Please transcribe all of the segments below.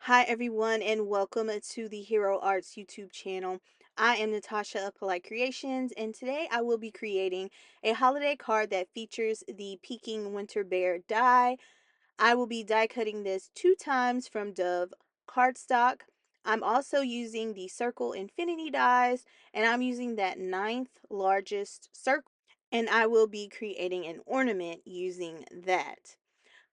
Hi, everyone, and welcome to the Hero Arts YouTube channel. I am Natasha of Polite Creations, and today I will be creating a holiday card that features the Peking Winter Bear die. I will be die cutting this 2 times from Dove cardstock. I'm also using the Circle Infinity dies, and I'm using that ninth largest circle, and I will be creating an ornament using that.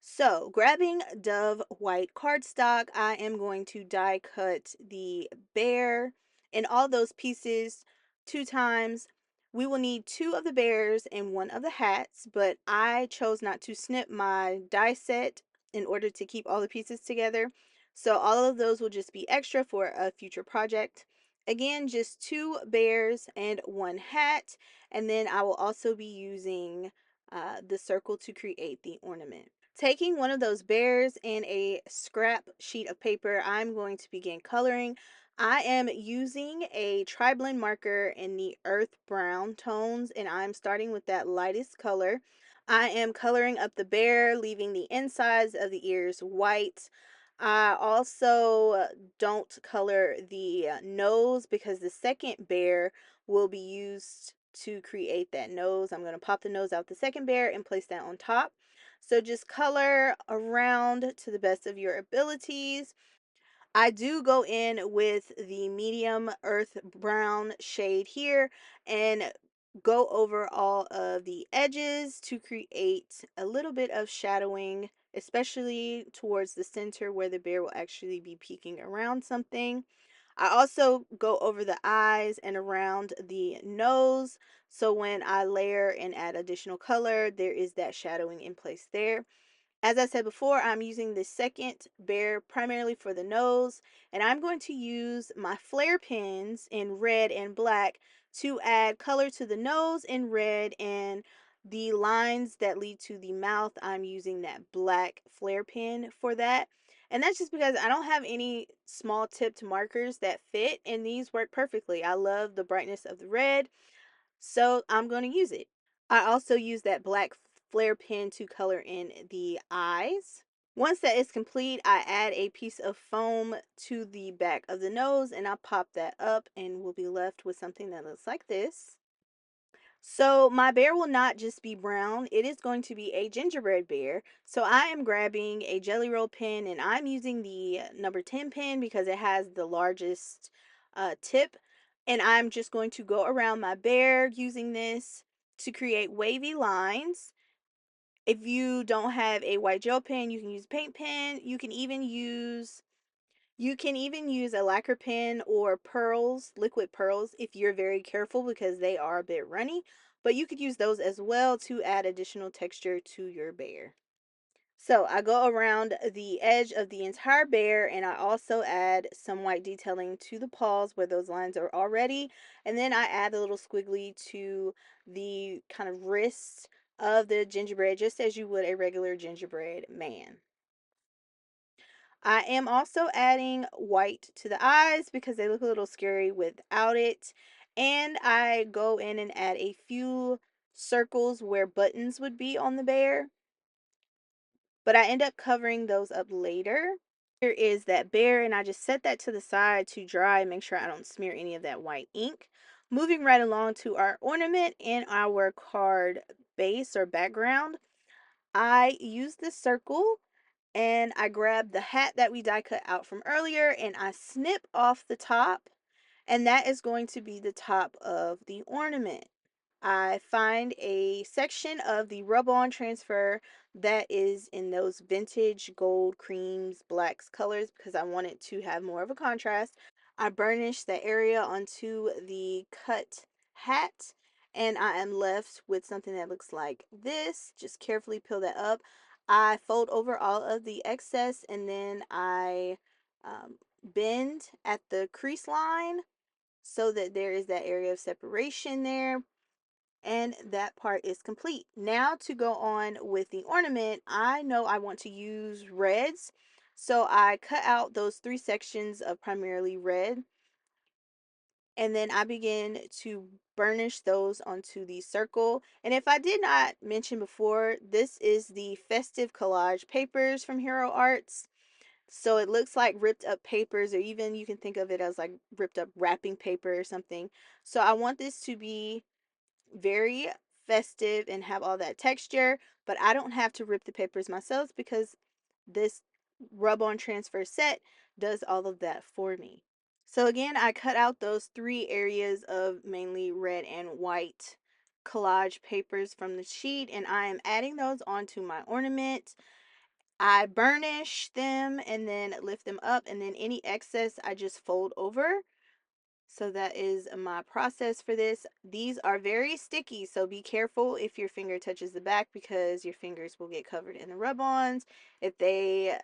So, grabbing Dove white cardstock, I am going to die cut the bear and all those pieces 2 times. We will need two of the bears and one of the hats, but I chose not to snip my die set in order to keep all the pieces together. So, all of those will just be extra for a future project. Again, just two bears and one hat, and then I will also be using the circle to create the ornament. Taking one of those bears and a scrap sheet of paper, I'm going to begin coloring. I am using a tri-blend marker in the earth brown tones, and I'm starting with that lightest color. I am coloring up the bear, leaving the insides of the ears white. I also don't color the nose because the second bear will be used to create that nose. I'm going to pop the nose out the second bear and place that on top. So just color around to the best of your abilities. I do go in with the medium earth brown shade here and go over all of the edges to create a little bit of shadowing, especially towards the center where the bear will actually be peeking around something. I also go over the eyes and around the nose, so when I layer and add additional color, there is that shadowing in place there. As I said before, I'm using the second bear primarily for the nose, and I'm going to use my flare pens in red and black to add color to the nose in red, and the lines that lead to the mouth, I'm using that black flare pen for that. And that's just because I don't have any small tipped markers that fit, and these work perfectly. I love the brightness of the red, so I'm going to use it. I also use that black flare pen to color in the eyes. Once that is complete, I add a piece of foam to the back of the nose and I'll pop that up and we'll be left with something that looks like this. So my bear will not just be brown, it is going to be a gingerbread bear. So I am grabbing a jelly roll pen and I'm using the number 10 pen because it has the largest tip. And I'm just going to go around my bear using this to create wavy lines. If you don't have a white gel pen, you can use a paint pen. You can even use a lacquer pen or pearls, liquid pearls, if you're very careful because they are a bit runny. But you could use those as well to add additional texture to your bear. So I go around the edge of the entire bear and I also add some white detailing to the paws where those lines are already. And then I add the little squiggly to the kind of wrist of the gingerbread, just as you would a regular gingerbread man. I am also adding white to the eyes because they look a little scary without it. And I go in and add a few circles where buttons would be on the bear, but I end up covering those up later. Here is that bear, and I just set that to the side to dry and make sure I don't smear any of that white ink. Moving right along to our ornament in our card base or background, I use this circle and I grab the hat that we die cut out from earlier and I snip off the top, and that is going to be the top of the ornament. I find a section of the rub-on transfer that is in those vintage gold, creams, blacks colors because I want it to have more of a contrast. I burnish the area onto the cut hat and I am left with something that looks like this. Just carefully peel that up. I fold over all of the excess and then I bend at the crease line so that there is that area of separation there, and that part is complete. Now to go on with the ornament, I know I want to use reds, so I cut out those 3 sections of primarily red, and then I begin to burnish those onto the circle. And if I did not mention before, this is the festive collage papers from Hero Arts. So it looks like ripped up papers, or even you can think of it as like ripped up wrapping paper or something. So I want this to be very festive and have all that texture, but I don't have to rip the papers myself because this rub on transfer set does all of that for me. So again, I cut out those 3 areas of mainly red and white collage papers from the sheet, and I am adding those onto my ornament. I burnish them and then lift them up, and then any excess I just fold over. So that is my process for this. These are very sticky, so be careful if your finger touches the back because your fingers will get covered in the rub-ons. If they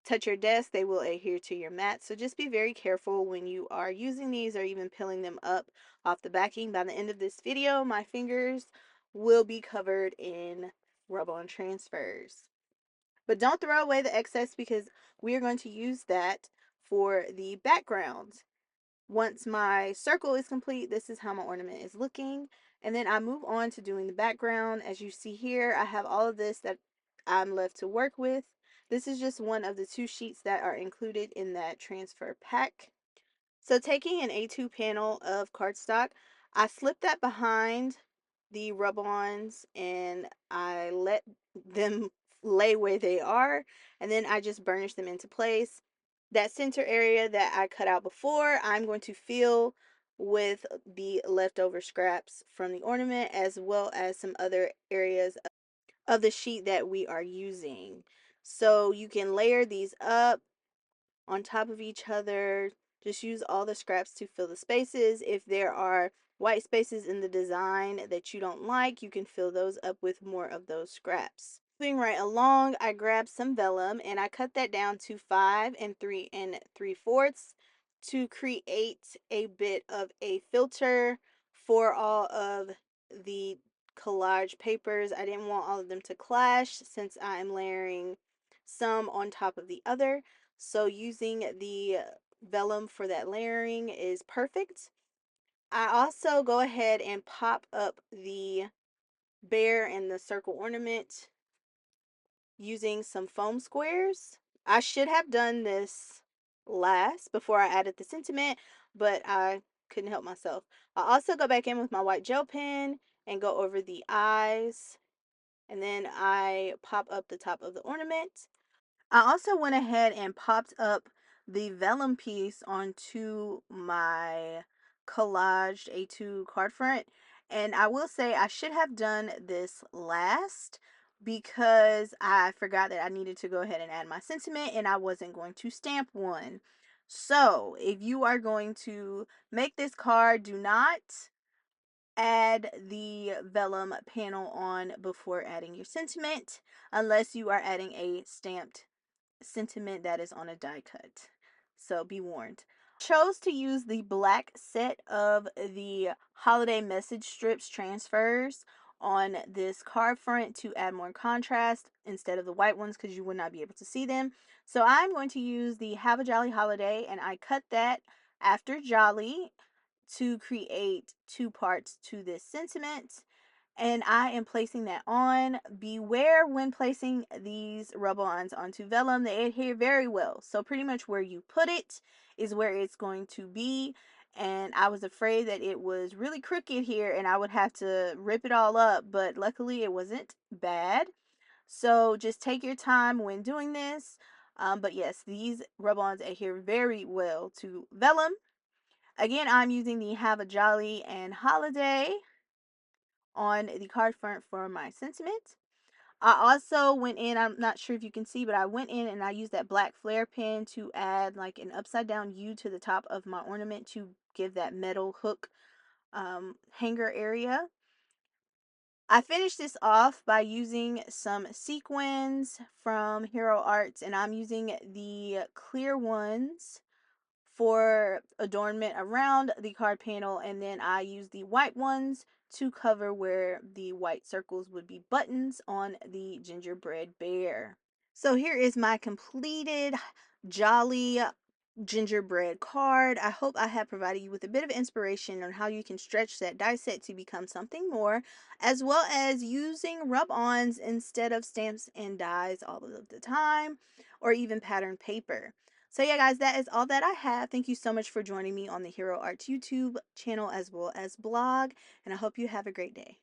touch your desk, they will adhere to your mat. So just be very careful when you are using these or even peeling them up off the backing. By the end of this video, my fingers will be covered in rub-on transfers. But don't throw away the excess because we are going to use that for the background. Once my circle is complete, this is how my ornament is looking. And then I move on to doing the background. As you see here, I have all of this that I'm left to work with. This is just one of the 2 sheets that are included in that transfer pack. So taking an A2 panel of cardstock, I slip that behind the rub-ons and I let them lay where they are, and then I just burnish them into place. That center area that I cut out before, I'm going to fill with the leftover scraps from the ornament, as well as some other areas of the sheet that we are using. So you can layer these up on top of each other. Just use all the scraps to fill the spaces. If there are white spaces in the design that you don't like, you can fill those up with more of those scraps. Moving right along, I grabbed some vellum and I cut that down to 5 and 3 3/4 to create a bit of a filter for all of the collage papers. I didn't want all of them to clash since I'm layering some on top of the other. So using the vellum for that layering is perfect. I also go ahead and pop up the bear and the circle ornament using some foam squares. I should have done this last before I added the sentiment, but I couldn't help myself. I also go back in with my white gel pen and go over the eyes, and then I pop up the top of the ornament. I also went ahead and popped up the vellum piece onto my collaged A2 card front. And I will say I should have done this last because I forgot that I needed to go ahead and add my sentiment and I wasn't going to stamp one. So if you are going to make this card, do not add the vellum panel on before adding your sentiment unless you are adding a stamped sentiment that is on a die cut. So be warned. Chose to use the black set of the holiday message strips transfers on this card front to add more contrast instead of the white ones because you would not be able to see them. So I'm going to use the Have a Jolly Holiday, and I cut that after Jolly to create 2 parts to this sentiment, and I am placing that on. Beware when placing these rub-ons onto vellum, they adhere very well. So pretty much where you put it is where it's going to be. And I was afraid that it was really crooked here and I would have to rip it all up, but luckily it wasn't bad. So just take your time when doing this. But yes, these rub-ons adhere very well to vellum. Again, I'm using the Have a Jolly and Holiday on the card front for my sentiment. I also went in, I'm not sure if you can see, but I went in and I used that black flare pen to add like an upside down U to the top of my ornament to give that metal hook hanger area. I finished this off by using some sequins from Hero Arts, and I'm using the clear ones for adornment around the card panel, and then I use the white ones to cover where the white circles would be buttons on the gingerbread bear. So here is my completed jolly gingerbread card. I hope I have provided you with a bit of inspiration on how you can stretch that die set to become something more, as well as using rub-ons instead of stamps and dies all of the time, or even pattern paper. So yeah, guys, that is all that I have. Thank you so much for joining me on the Hero Arts YouTube channel as well as blog, and I hope you have a great day.